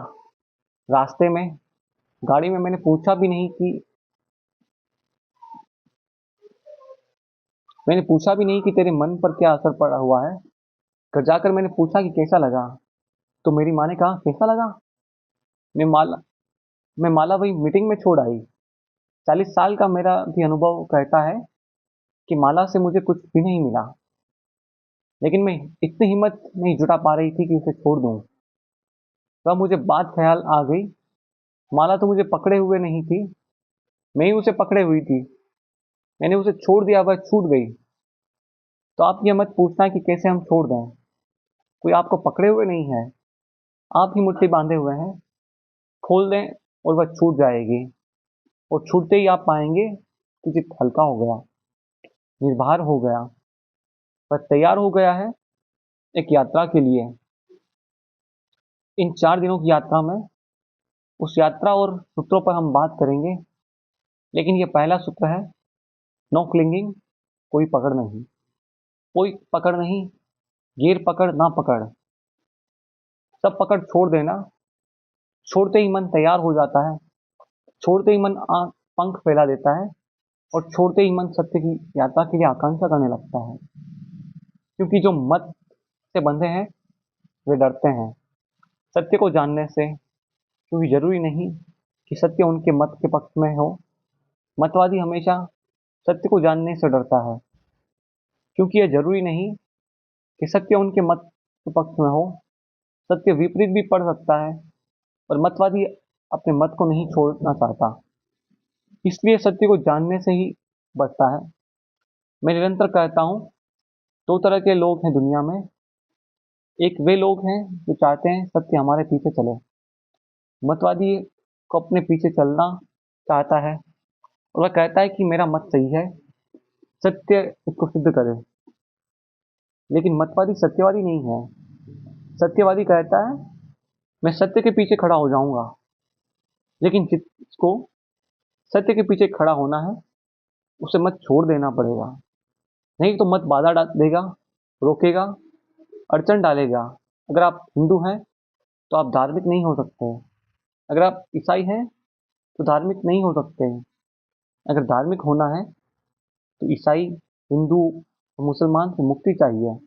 रास्ते में गाड़ी में मैंने पूछा भी नहीं कि तेरे मन पर क्या असर पड़ा हुआ है। घर जाकर मैंने पूछा कि कैसा लगा, तो मेरी माँ ने कहा कैसा लगा। मैं माला मैं माला वही मीटिंग में छोड़ आई। 40 साल का मेरा भी अनुभव कहता है कि माला से मुझे कुछ भी नहीं मिला, लेकिन मैं इतनी हिम्मत नहीं जुटा पा रही थी कि उसे छोड़ दूं। तब मुझे बात ख्याल आ गई, माला तो मुझे पकड़े हुए नहीं थी, मैं ही उसे पकड़े हुई थी। मैंने उसे छोड़ दिया, वह छूट गई। तो आप ये मत पूछना कि कैसे हम छोड़ दें। कोई आपको पकड़े हुए नहीं है, आप ही मुट्ठी बांधे हुए हैं। खोल दें और वह छूट जाएगी। और छूटते ही आप पाएंगे कि चित्त हल्का हो गया, निर्भर हो गया। वह तैयार हो गया है एक यात्रा के लिए। इन 4 दिनों की यात्रा में उस यात्रा और सूत्रों पर हम बात करेंगे, लेकिन यह पहला सूत्र है, नो क्लिंगिंग। कोई पकड़ नहीं, कोई पकड़ नहीं, गैर पकड़ ना पकड़, सब पकड़ छोड़ देना। छोड़ते ही मन तैयार हो जाता है, छोड़ते ही मन पंख फैला देता है, और छोड़ते ही मन सत्य की यात्रा के लिए आकांक्षा करने लगता है। क्योंकि जो मत से बंधे हैं वे डरते हैं सत्य को जानने से, क्योंकि जरूरी नहीं कि सत्य उनके मत के पक्ष में हो। मतवादी हमेशा सत्य को जानने से डरता है, क्योंकि यह जरूरी नहीं कि सत्य उनके मत के पक्ष में हो। सत्य विपरीत भी पड़ सकता है, और मतवादी अपने मत को नहीं छोड़ना चाहता, इसलिए सत्य को जानने से ही बचता है। मैं निरंतर कहता हूँ, 2 तरह के लोग हैं दुनिया में। एक वे लोग हैं जो चाहते हैं सत्य हमारे पीछे चले। मतवादी को अपने पीछे चलना चाहता है, और वह कहता है कि मेरा मत सही है, सत्य इसको सिद्ध करे। लेकिन मतवादी सत्यवादी नहीं है। सत्यवादी कहता है मैं सत्य के पीछे खड़ा हो जाऊंगा, लेकिन जिसको सत्य के पीछे खड़ा होना है उसे मत छोड़ देना पड़ेगा। नहीं तो मत बाधा डाल देगा, रोकेगा, अड़चन डालेगा। अगर आप हिंदू हैं तो आप धार्मिक नहीं हो सकते। अगर आप ईसाई हैं तो धार्मिक नहीं हो सकते। अगर धार्मिक होना है तो ईसाई, हिंदू, मुसलमान से मुक्ति चाहिए।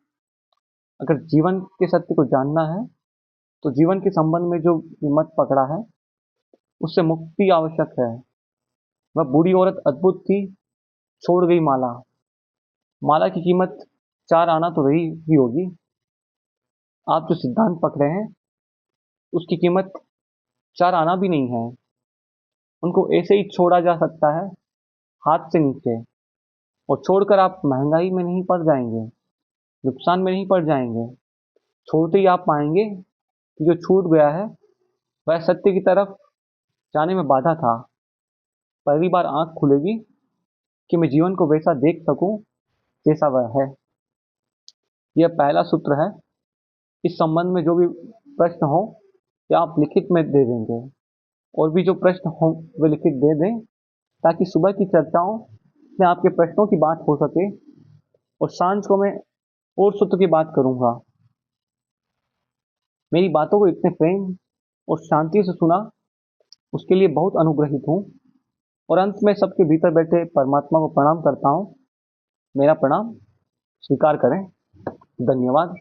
अगर जीवन के सत्य को जानना है तो जीवन के संबंध में जो मत पकड़ा है उससे मुक्ति आवश्यक है। वह बूढ़ी औरत अद्भुत थी, छोड़ गई माला। माला की कीमत 4 आना तो रही ही होगी। आप जो सिद्धांत पकड़े हैं उसकी कीमत 4 आना भी नहीं है। उनको ऐसे ही छोड़ा जा सकता है, हाथ से नीचे। और छोड़कर आप महंगाई में नहीं पड़ जाएंगे, नुकसान में नहीं पड़ जाएंगे। छोड़ते ही आप पाएंगे कि जो छूट गया है वह सत्य की तरफ जाने में बाधा था। पहली बार आंख खुलेगी कि मैं जीवन को वैसा देख सकूं जैसा वह है। यह पहला सूत्र है। इस संबंध में जो भी प्रश्न हो या आप लिखित में दे देंगे, और भी जो प्रश्न हो वे लिखित दे दें, ताकि सुबह की चर्चाओं में आपके प्रश्नों की बात हो सके, और सांझ को मैं और सूत्र की बात करूंगा। मेरी बातों को इतने प्रेम और शांति से सुना उसके लिए बहुत अनुग्रहित हूँ। और अंत में सबके भीतर बैठे परमात्मा को प्रणाम करता हूँ। मेरा प्रणाम स्वीकार करें। धन्यवाद।